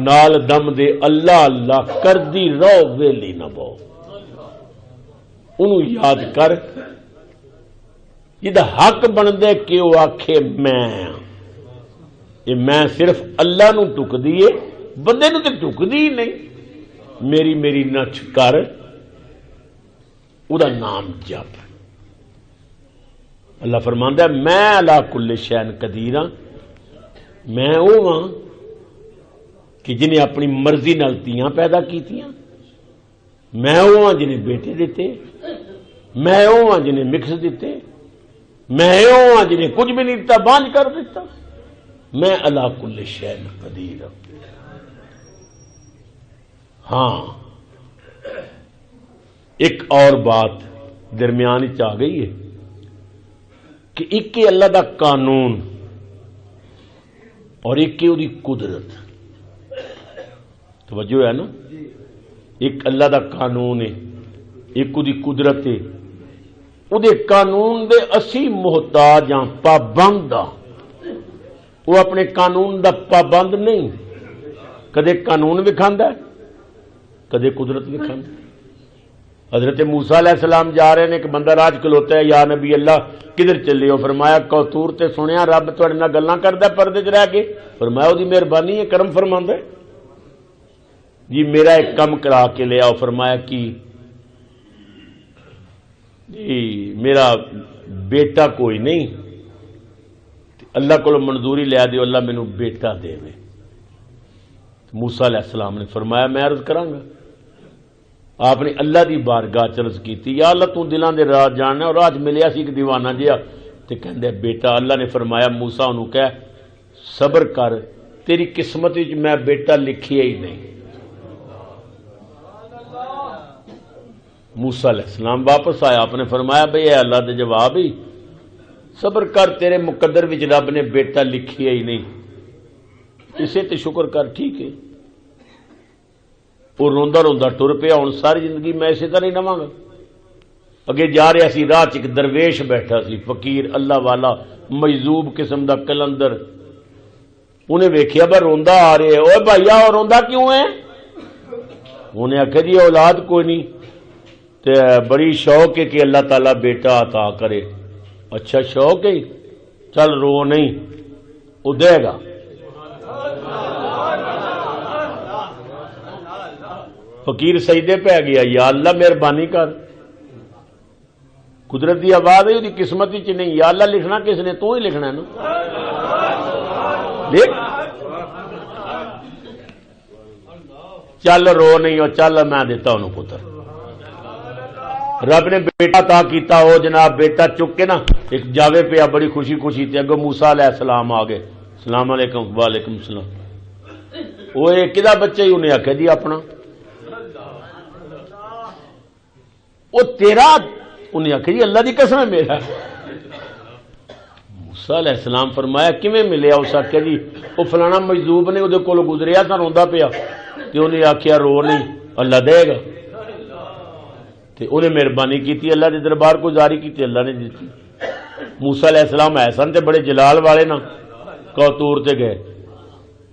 نال دم دے اللہ اللہ کر دی رو ویلی نہ بو انہوں یاد کر جدہ حق بندے کہ وہ آکھے میں صرف اللہ نو ٹک دیے بندے نو تے ٹک دی نہیں میری نچ کر او دا نام جپ اللہ فرماندا ہے میں علی کل شیء قدیر ہاں میں او ہاں کہ جنہیں اپنی مرضی نال تیاں پیدا کیتیاں میں او ہاں جنہیں بیٹے دیتے میں او ہاں جنہیں مکس دیتے میں او ہاں جنہیں کچھ بھی نہیں دیتا بانج کر دیتا میں علی کل شیء قدیر ہوں ہاں ایک اور بات درمیان چ آ گئی ہے کہ ایک اللہ دا قانون اور ایک دی قدرت توجہ ہے نا ایک اللہ دا قانون ہے ایک دی قدرت ہے او دے قانون دے اسی محتاج ہاں پابند ہاں وہ اپنے قانون دا پابند نہیں کدے قانون وکھاندا ہے کدے قدرت وکھاندا ہے حضرت موسیٰ علیہ السلام جا رہے ہیں ایک بندہ راج کھلوتا ہے یا نبی اللہ کدھر چلے ہو فرمایا کوتور تے سنیا رب تواڈے نال گلاں کردا پردے چ رہ کے فرمایا اودی مہربانی ہے کرم فرماندا ہے جی میرا ایک کم کرا کے لے آؤ فرمایا کی جی میرا بیٹا کوئی نہیں اللہ کو منظوری لیا دیو اللہ مینوں بیٹا دے دے موسیٰ علیہ السلام نے فرمایا میں عرض کراں گا آپ نے اللہ دی بارگاہ چرز کی تھی یا اللہ تو دلان دے راز جاننا اور آج ملیا سی ایک دیوانہ جیا تے کہندے بیٹا اللہ نے فرمایا موسیٰ انہوں کہہ صبر کر تیری قسمت وچ میں بیٹا لکھیا ہی نہیں موسیٰ علیہ السلام واپس آیا آپ نے فرمایا بھئی اے اللہ دے جواب ہی صبر کر تیرے مقدر وچ رب نے بیٹا لکھیا ہی نہیں اسے تے شکر کر ٹھیک ہے وہ روندا روندا ٹر پیا ہوں ساری زندگی میں اسے طرح ہی رہاں گا اگے جا رہا سی راہ چ ایک درویش بیٹھا سی فقیر اللہ والا مجذوب قسم دا کلندر انہیں ویکھیا بھائی روندا آ رہے اوے بھائیا اور روندا کیوں ہے انہیں آخیا جی اولاد کوئی نہیں تے بڑی شوق ہے کہ اللہ تعالیٰ بیٹا عطا کرے اچھا شوق ہے چل رو نہیں وہ دے گا فقیر سجدے پہ گیا یا اللہ مہربانی کر قدرت دی آواز ہے وہ قسمت چ نہیں یا اللہ لکھنا کس نے تو ہی لکھنا ہے نا دیکھ چل رو نہیں اور چل میں دیتا انہوں پتر رب نے بیٹا عطا کیتا ہو جناب بیٹا چک کے نا ایک جاوے پہ بڑی خوشی خوشی تھی اگو موسیٰ علیہ السلام آ گئے السلام علیکم وعلیکم السلام وہ کدا بچہ ہی انہیں آخیا جی اپنا وہ تیرا انہیں آخیا جی اللہ دی قسم ہے میرا موسیٰ علیہ السلام فرمایا کیویں ملیا اس آخیا جی وہ فلانا مجذوب نے وہ کول گزریا تھا روندا پیا تے انہیں آخیا رو نہیں اللہ دے گا تے انہیں مہربانی کی اللہ دے دربار کو جاری کی اللہ نے دیتی موسیٰ علیہ السلام احسن تے بڑے جلال والے نا کوتور تے گئے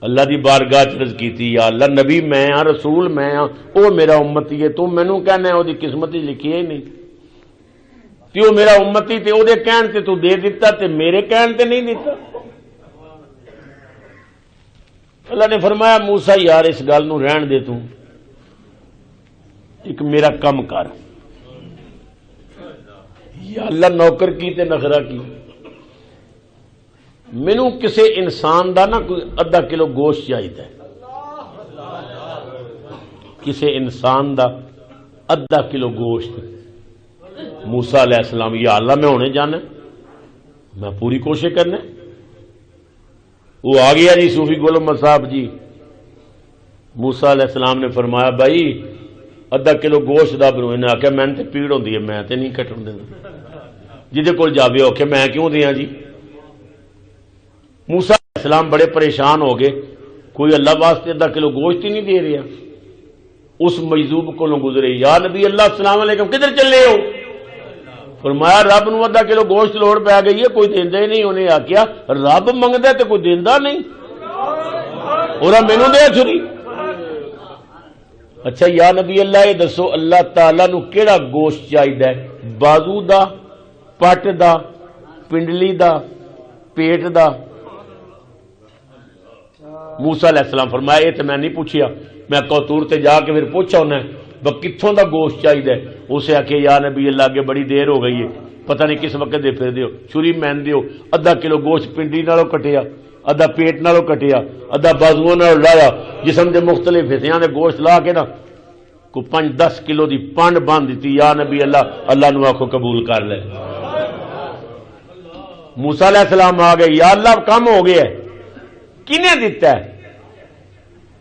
اللہ دی بارگاہ عرض کیتی یا اللہ نبی میں ہاں رسول میں ہاں او میرا امتی ہے تو مینوں کہنا ہے او دی قسمت وچ لکھی ہی نہیں تے او میرا امتی تے او دے کہن تے تو دے دیتا تے میرے کہن تے نہیں دیتا اللہ نے فرمایا موسیٰ یار اس گل نوں رہن دے تو ایک میرا کم کر یا اللہ نوکر کی تے نخرا کی مینوں کسے انسان دا نہ کوئی ادھا کلو گوشت چاہیے، کسے انسان دا ادھا کلو گوشت۔ موسیٰ علیہ السلام، یا اللہ میں ہونے جانا، میں پوری کوشش کرنا۔ وہ آ گیا جی صوفی گل احمد صاحب جی، موسیٰ علیہ السلام نے فرمایا بھائی ادھا کلو گوشت دا بنو، انہیں آخیا میں تے پیڑ ہوندی ہے، میں تے نہیں کٹن دینا، جہدے کول جاوے آخیا میں کیوں دیاں جی۔ موسیٰ علیہ السلام بڑے پریشان ہو گئے، کوئی اللہ واسطے ادھا کلو گوشت ہی نہیں دے رہا۔ اس مجذوب کو گزرے، یا نبی اللہ السلام علیکم کدھر چلے ہو؟ فرمایا رب نو ادھا کلو گوشت لوڑ پی گئی ہے، کوئی دیندا ہی نہیں۔ انہیں آخیا رب منگدا تے کوئی دیندا نہیں، اور مینوں دے چھری۔ اچھا یا نبی اللہ یہ دسو اللہ تعالیٰ نو کیڑا گوشت چاہیے؟ بازو دا، پٹ دا، پنڈلی دا، پیٹ دا؟ موسیٰ علیہ السلام فرمایا یہ تو میں نہیں پوچھیا، میں کوتور تے جا کے پھر پوچھا ہونا ہے کتوں دا گوشت چاہیے؟ اسے آخیا یا نبی اللہ اگے بڑی دیر ہو گئی ہے، پتہ نہیں کس وقت دے پھر دیو، چھری مین دیو، ادھا کلو گوشت پنڈلی نالوں کٹیا، ادھا پیٹ نالوں کٹیا، ادھا بازوؤں نالوں لایا، جسم دے مختلف حصیاں دے گوشت لا کے نا کو 5-10 کلو دی پانڈ باندھ دیتی۔ یا نبی اللہ، اللہ نو آخو قبول کر لے۔ موسیٰ علیہ السلام آ گئے، یا اللہ کم ہو گیا ہے، کنے دیتا ہے؟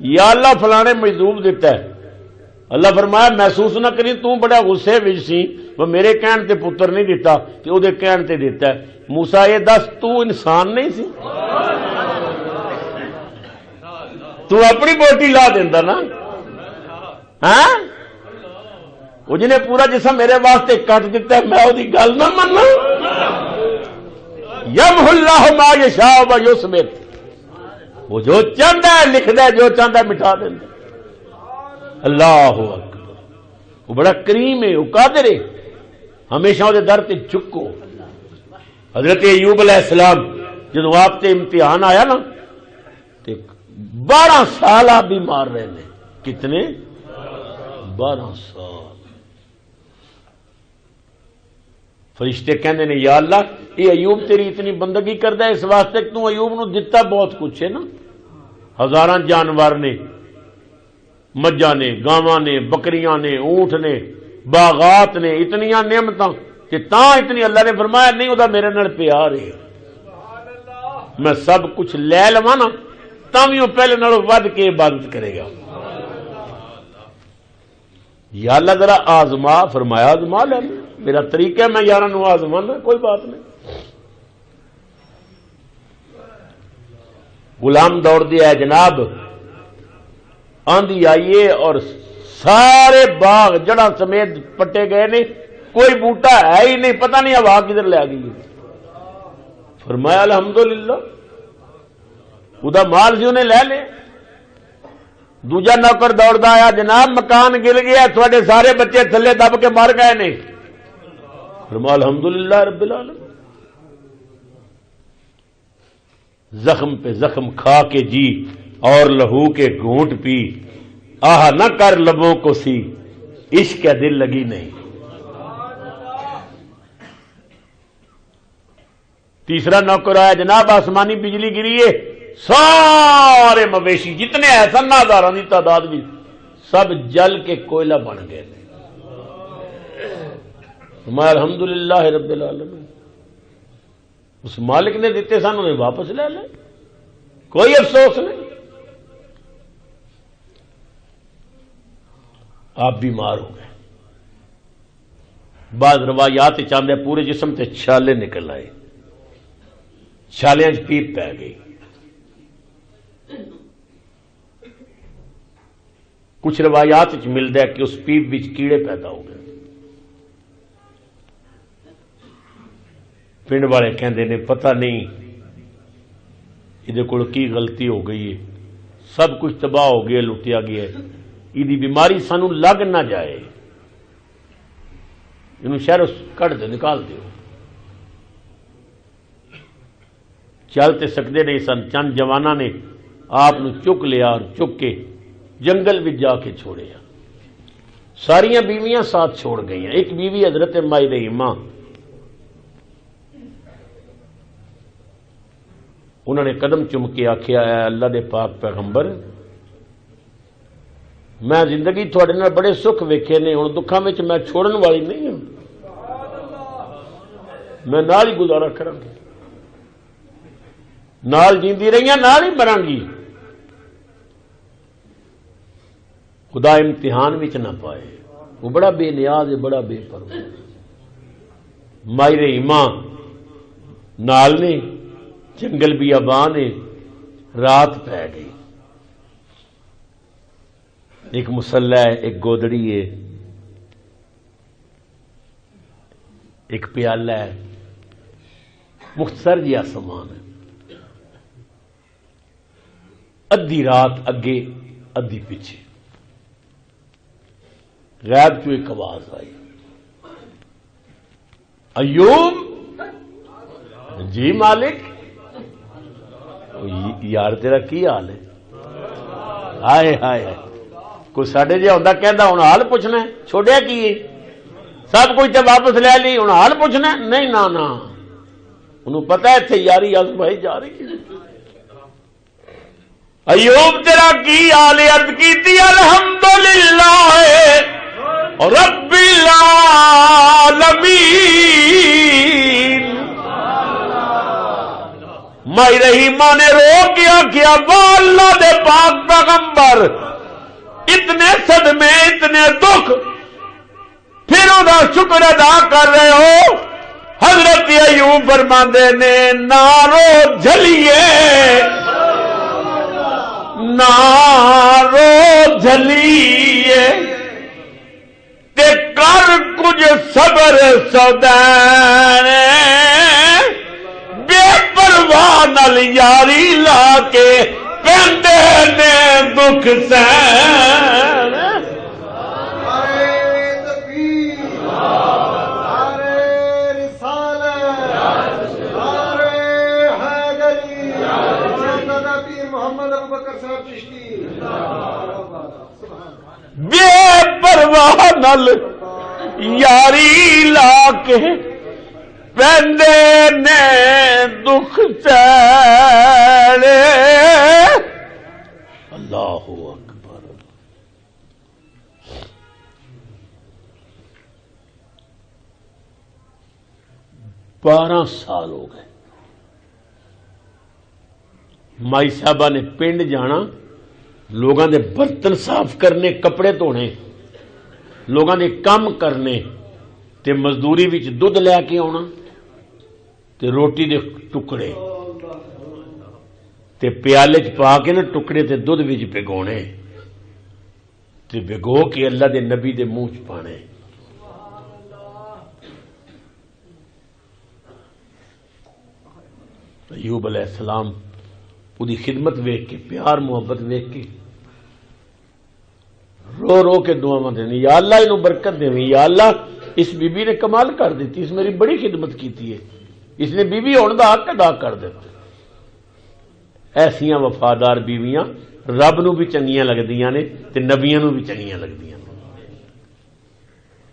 یا اللہ فلانے مجذوب دیتا ہے۔ اللہ فرمایا محسوس نہ کری، تو بڑا غصے وچ سی، وہ میرے کہن تے پتر نہیں دیتا تے او دے کہن تے دیتا ہے۔ موسیٰ یہ دس تو انسان نہیں سی؟ تو اپنی بوٹی لا دیندا نا، ہاں؟ وہ جنہیں پورا جسم میرے واسطے کٹ دیتا ہے، میں دی گل نہ مننا؟ یمحو اللہ ما یشاء و یثبت، وہ جو چاہتا ہے لکھتا ہے، جو چاہتا ہے مٹا دیتا ہے۔ اللہ اکبر، وہ بڑا کریم ہے، وہ قادر ہے، ہمیشہ وہ در تے چکو۔ حضرت ایوب علیہ السلام جب آپ تے امتحان آیا نا، 12 سال آپ بیمار رہے ہیں۔ کتنے؟ 12 سال۔ فرشتے کہندے نے یا اللہ یہ ایوب تیری اتنی بندگی کردا ہے، اس واسطے کہ تو ایوب نو دتا بہت کچھ ہے نا، ہزاراں جانور نے، مجھاں نے، گاواں نے، بکریاں نے، اونٹ نے، باغات نے، اتنیاں نعمتاں کہ تاں اتنی اللہ نے فرمایا نہیں وہ میرے نال پیار ہے، میں سب کچھ لے لواں نا تاں وی پہلے نالوں ود کے عبادت کرے گا۔ یا اللہ ذرا آزما، فرمایا آزما لے، میرا طریقہ ہے میں یاراں نو آزمانا، کوئی بات نہیں۔ غلام دوڑ دیا ہے جناب، آندھی آئیے اور سارے باغ جڑا سمیت پٹے گئے نے، کوئی بوٹا ہے ہی نہیں، پتہ نہیں ہوا کدھر لے گئی۔ فرمایا الحمدللہ، ادا مال سی انہیں لے لے۔ دوجا نوکر دوڑتا آیا، جناب مکان گر گیا، تھوڑے سارے بچے تھلے دب کے مر گئے نے۔ فرمایا الحمدللہ رب العالمین۔ زخم پہ زخم کھا کے جی اور لہو کے گھونٹ پی، آہ نہ کر لبوں کو سی، عشق کا دل لگی نہیں۔ تیسرا نوکر آیا، جناب آسمانی بجلی گری ہے، سارے مویشی جتنے ایسن ہزاراں کی تعداد بھی سب جل کے کوئلہ بن گئے۔ میں الحمدللہ رب العالمین، اس مالک نے دیتے سن انہیں واپس لے لے، کوئی افسوس نہیں۔ آپ بیمار ہو گئے، بعض روایات چاہتے پورے جسم سے چھالے نکل آئے، چھالیاں پیپ پی گئی۔ کچھ روایات ملتا ہے کہ اس پیپ وچ کیڑے پیدا ہو گئے۔ پنڈ والے کہندے نے پتہ نہیں یہ کول کی غلطی ہو گئی ہے، سب کچھ تباہ ہو گیا، لٹیا گیا ہے، یہ بیماری سانو لگ نہ جائے، انہوں شہر کٹ دو، نکال دیو۔ چل تے سکتے نہیں سن، چند جواناں نے آپ چک لیا اور چک کے جنگل بھی جا کے چھوڑے۔ ساریاں بیویاں ساتھ چھوڑ گئی ہیں، ایک بیوی حضرت مائی رحیمہ انہوں نے قدم چم کے آخیا اے اللہ دے پاک پیغمبر میں زندگی تھوڑے نال بڑے سکھ ویکھے نے ہن دکھاں وچ میں چھوڑن والی نہیں ہوں میں نال ہی گزارا کراں گی نال جیندی رہیاں نال ہی مراں گی خدا امتحان وچ نہ پائے وہ بڑا بے نیاز ہے بڑا بے پرواہ ماہر ایمان نال نے جنگل بھی آبان ہے رات پہ گئی ایک مسلح ہے ایک گودڑی ہے ایک پیالہ ہے مختصر جہا سامان ہے ادھی رات اگے ادھی پیچھے غیب چو ایک آواز آئی ایوب جی مالک یار تیرا کی حال ہے ہائے ہائے کوئی ساڈے جہا ہوندا کہندا ہن حال پوچھنا ہے چھوڑیا کی سب کچھ تے واپس لے لی ہن حال پوچھنا ہے نہیں نا نا انہوں پتہ ہے اتنے یاری آزمائی جا رہی ہے ایوب تیرا کی حال عرض کیتی الحمدللہ رب العالمین مائی رحیمہ نے رو کیا اللہ دے پاک پیغمبر اتنے صدمے اتنے دکھ پھر انہا شکر ادا کر رہے ہو حضرت ایوب فرماندے نے نارو جھلیے نارو جھلیے تے کر کچھ صبر سودین بے پرواہ نال یاری لا کے پہندے نے دکھ سین بے پرواہ نال یاری لا کے پہندے نے دکھ سینے اللہ اکبر 12 سال ہو گئے مائی صاحبہ نے پنڈ جانا لوگاں دے برتن صاف کرنے کپڑے دھونے لوگاں دے کام کرنے تے مزدوری وچ دودھ لے کے آنا تے روٹی دے ٹکڑے تے پیالے چ پا کے نا ٹکڑے تے دودھ وچ بھگونے تے بھگو کے اللہ دے نبی دے منہ چ پانے ایوب علیہ السلام پوری خدمت ویکھ کے پیار محبت ویکھ کے رو رو کے دعاواں دینی یا اللہ انہوں برکت دیویں یا اللہ اس بی بی نے کمال کر دیتی اس میری بڑی خدمت کیتی ہے اس نے بی بی ہونے دا حق ادا کر دیتا ایسیاں وفادار بیویاں رب نو بھی چنگیاں لگدیاں نے تے نبیاں نو بھی چنگیاں لگدیاں نے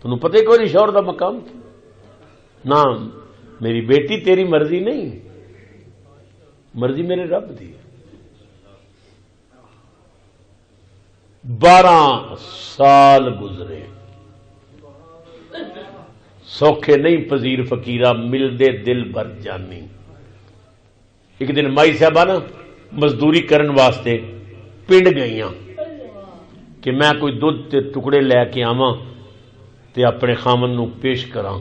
تنوں پتہ کوئی شوہر دا مقام نہ میری بیٹی تیری مرضی نہیں مرضی میرے رب دی 12 سال گزرے سوکھے نہیں پذیر فقیرہ مل دے دل بھر جانی ایک دن مائی صاحبہ نا مزدوری کرن واسطے پنڈ گئیاں کہ میں کوئی دودھ تے ٹکڑے لے کے آواں تے اپنے خامن نو پیش کراں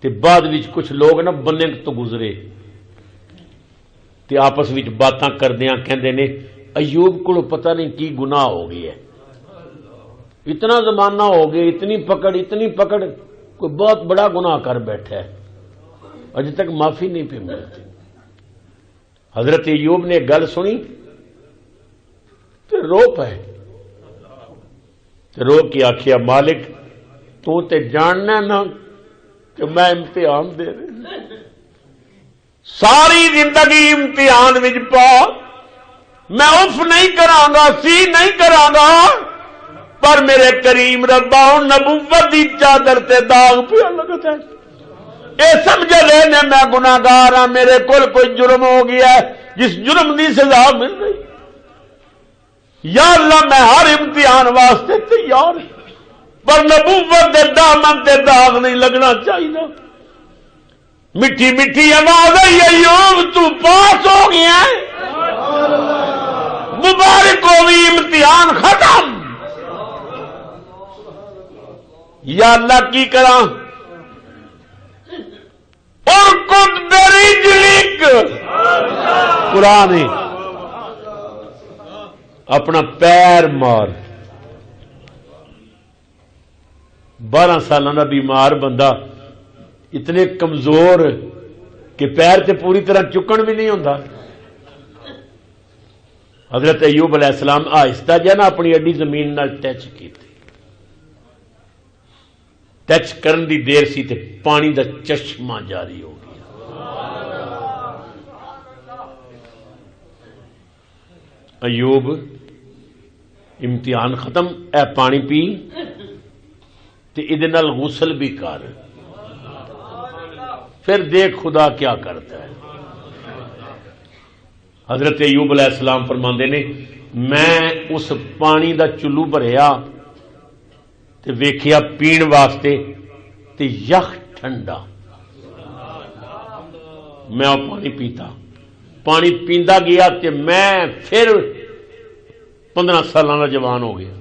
تے بعد وچ کچھ لوگ نا بننے تو گزرے تے آپس وچ باتاں کردیاں کہندے نے ایوب کو پتہ نہیں کی گناہ ہو گئی ہے اتنا زمانہ ہو گیا اتنی پکڑ کوئی بہت بڑا گناہ کر بیٹھا ہے اج تک معافی نہیں پہ ملتی حضرت ایوب نے گل سنی تے رو پائے تے رو کے آکھیا مالک تو تے جاننا نہ کہ میں امتحان دے رہے ساری زندگی امتحان وچ پا میں اف نہیں کراں گا سی نہیں کراں گا پر میرے کریم ربا نبوت دی چادر تے داغ پیا لگتا ہے اے سمجھ لے نے میں گناہگار ہاں، میرے کول کوئی جرم ہو گیا ہے جس جرم دی سزا مل گئی، یا اللہ میں ہر امتحان واسطے تیار ہوں، پر نبوت دے دامن تے داغ نہیں لگنا چاہیے۔ میٹھی میٹھی آواز آئی ایوب تو پاس ہو گیا ہے، مبارک ہوئی امتحان ختم۔ یا اللہ کی کراں، اور کچھ برجلک قرآن ہے، اپنا پیر مار۔ 12 سالہ کا بیمار بندہ اتنے کمزور کہ پیر تے پوری طرح چکن بھی نہیں ہوتا۔ حضرت ایوب علیہ السلام آہستہ جا نا اپنی اڈی زمین نال ٹچ کی، ٹچ کرن دی دیر سی تے پانی دا چشمہ جاری ہو گیا۔ ایوب امتحان ختم، اے پانی پی تے ادھے نال غسل بھی کر، پھر دیکھ خدا کیا کرتا ہے۔ حضرت ایوب علیہ السلام فرماندے نے میں اس پانی دا چلو بھریا تے ویکھیا پین واسطے تے یخ ٹھنڈا، میں وہ پانی پیتا، پانی پیندا گیا تے میں پھر 15 سالہ کا جوان ہو گیا۔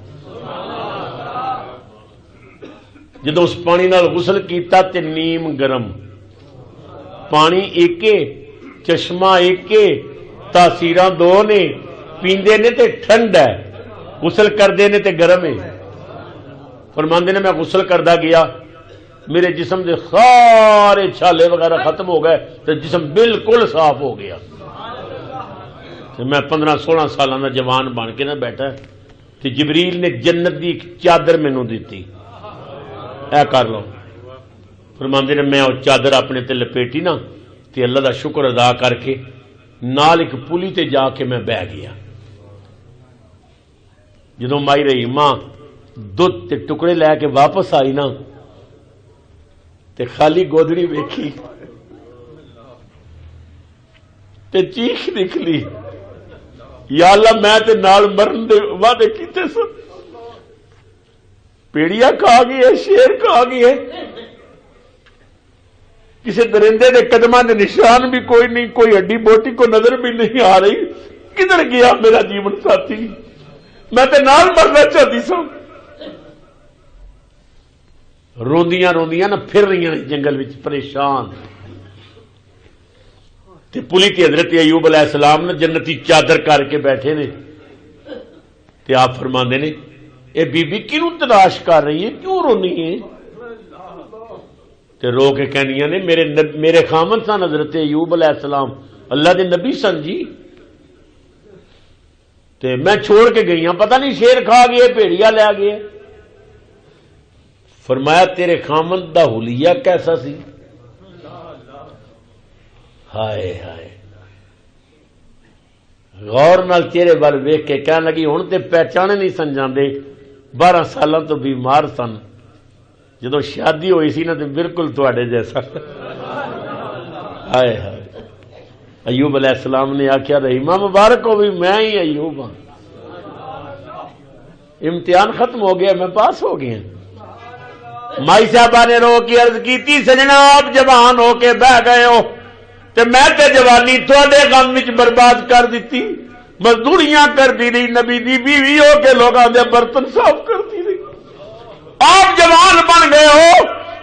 جدو اس پانی نال غسل کیتا تے نیم گرم، پانی ایکے چشمہ ایکے، تاثیراں دو نے، پیندے نے تے ٹھنڈ ہے، غسل کردے نے تے گرم ہے۔ فرماندے نے میں غسل کردا گیا، میرے جسم دے سارے چھالے وغیرہ ختم ہو گئے تے جسم بالکل صاف ہو گیا۔ تے میں 15-16 سالہ دا جوان بن کے نہ بیٹھا تے جبریل نے جنت دی ایک چادر مینوں دتی، اے کر لو۔ فرماندے نے میں وہ چادر اپنے تے لپیٹی نا تے اللہ دا شکر ادا کر کے نال ایک پلی تے جا کے میں بہ گیا۔ جدوں مائی رہی ماں دودھ تے ٹکڑے لے کے واپس آئی نا تے خالی گودڑی ویکھی تے چیخ نکلی، یا اللہ میں تے نال مرن دے وعدے کیتے سن، پیڑیا کھا گئی ہے، شیر کھا گئی ہے، کسی درندے دے قدماں دے نشان بھی کوئی نہیں، کوئی ہڈی بوٹی کو نظر بھی نہیں آ رہی، کدھر گیا میرا جیون ساتھی، میں تے نال مرنا چاہتی سا۔ روندیاں روندیاں نہ پھر رہی ہیں جنگل وچ پریشان، تے پلی تے حضرت ایوب علیہ السلام نے جنتی چادر کر کے بیٹھے نے تے آپ فرماندے نے اے بی بی کیوں تلاش کر رہی ہے، کیوں رونی ہے؟ تے رو کے کہنیاں نے میرے خامن سن حضرت ایوب علیہ السلام، اللہ دے نبی سن جی، تے میں چھوڑ کے گئی ہوں، پتہ نہیں شیر کھا گئے بھیڑیا لے گئے۔ فرمایا تیرے خامن دا حلیہ کیسا سی؟ ہائے ہائے، غور نال چہرے وال ویکھ کے کہنے لگی ہن تے پہچانے نہیں سن جاندے، 12 سالاں تو بیمار سن، جدو شادی ہوئی سی نا تو بالکل تواڈے جیسا۔ ہائے ہائے، ایوب علیہ السلام نے آخیا رحیمہ مبارک ہو بھی میں ہی ایوب ہاں، امتحان ختم ہو گیا، میں پاس ہو گیا۔ مائی صاحبہ نے رو کی عرض کی سجنا آپ جوان ہو کے بہ گئے ہو تے میں تے جوانی تواڈے غم وچ برباد کر دیتی، مزدوریاں کرتی رہی، نبی دی بیوی ہو کے لوگاں دے برتن صاف کرتی رہی، آپ جوان بن گئے ہو۔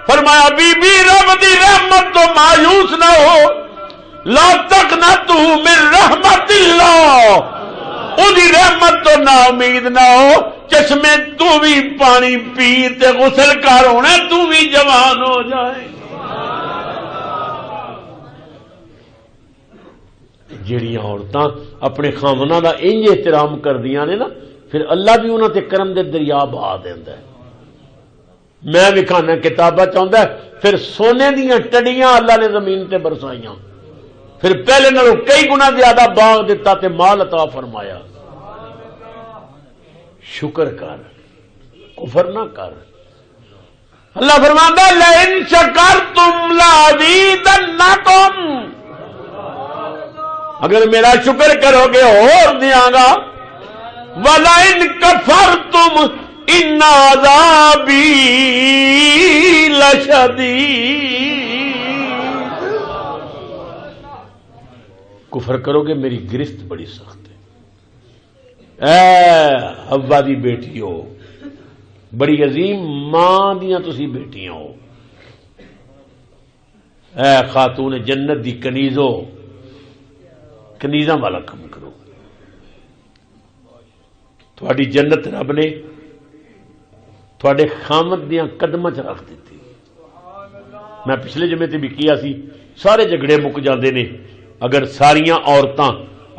فرمایا بی بی رب دی رحمت تو مایوس نہ ہو، لا تقنطوا من رحمت اللہ، اودی رحمت تو نا امید نہ ہو، چشمے تو بھی پانی پی تے غسل کر ہونا تو بھی جوان ہو جائے۔ جڑیاں عورتاں اپنے خامناں دا انج احترام کردیاں نے نا، پھر اللہ بھی انہاں تے کرم دے دریا بہا دیندا ہے۔ میں وکھانا کتاباں چاہندا ہے پھر سونے دیاں ٹڈیاں اللہ نے زمین تے برسائیاں، پھر پہلے نالوں کئی گنا زیادہ باغ دیتا تے مال عطا فرمایا۔ شکر کر، کفر نہ کر۔ اللہ فرماندا لئن شکرتم لازیدنکم، اگر میرا شکر کرو گے اور دیاں گا وَلَئِن كَفَرْتُمْ إِنَّ عَذَابِي لَشَدِيدٌ۔ کفر کرو گے میری گرفت بڑی سخت ہے۔ اے حوا دی بیٹی ہو، بڑی عظیم ماں دیاں تسی بیٹیاں ہو، اے خاتون جنت دی کنیزو، کنیزاں والا کم کرو۔ تھوڑی جنت رب نے تھوڑے خامد دیاں قدماں چ رکھ دیتی۔ میں پچھلے جمعے تے بھی کیا سی، سارے جھگڑے مک جاندے نے اگر ساریاں عورتاں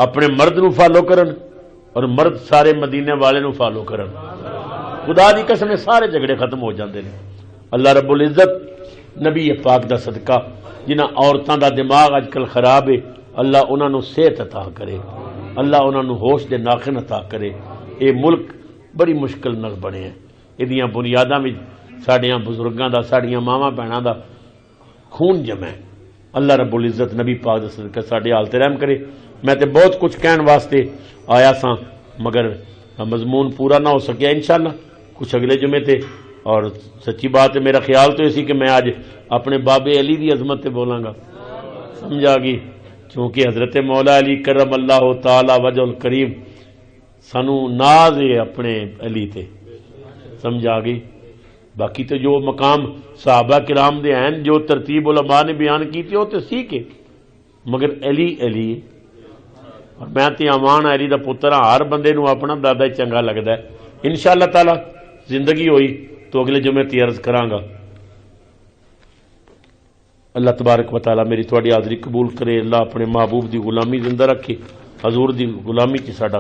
اپنے مرد نو فالو کرن اور مرد سارے مدینے والے نو فالو کرن، خدا دی قسم سارے جھگڑے ختم ہو جاندے نے۔ اللہ رب العزت نبی پاک دا صدقہ جنہاں عورتاں دا دماغ اج کل خراب ہے، اللہ انہاں نو صحت عطا کرے، اللہ انہاں نو ہوش دے ناخن عطا کرے۔ اے ملک بڑی مشکل نال بنے ہیں، ایدیاں بنیاداں وچ ساڈیاں بزرگاں دا، ساڈیاں ماواں بہناں دا خون جمع ہے۔ اللہ رب العزت نبی پاک دا صدقہ ساڈے حال تے رحم کرے۔ میں تے بہت کچھ کہن واسطے آیا ساں مگر مضمون پورا نہ ہو سکیا، انشاءاللہ کچھ اگلے جمعے تے۔ اور سچی بات ہے، میرا خیال تو اسی کہ میں آج اپنے بابے علی دی عظمت تے بولاں گا، سمجھا گی، چونکہ حضرت مولا علی کرم اللہ تعالی وجہ الکریم سانو ناز ہے اپنے علی تے، سمجھا گی۔ باقی تو جو مقام صحابہ کرام دے ہیں، جو ترتیب علماء نے بیان کی تھی وہ تو سیکھے، مگر علی علی اور میں تے امان علی دا پتر ہاں، ہر بندے نو اپنا دادا ہی چنگا لگدا ہے۔ انشاءاللہ تعالی زندگی ہوئی تو اگلے جمعے تی عرض کراں گا۔ اللہ تبارک و تعالی میری تھوڑی حاضری قبول کرے، اللہ اپنے محبوب دی غلامی زندہ رکھے، حضور دی غلامی چ ساڈا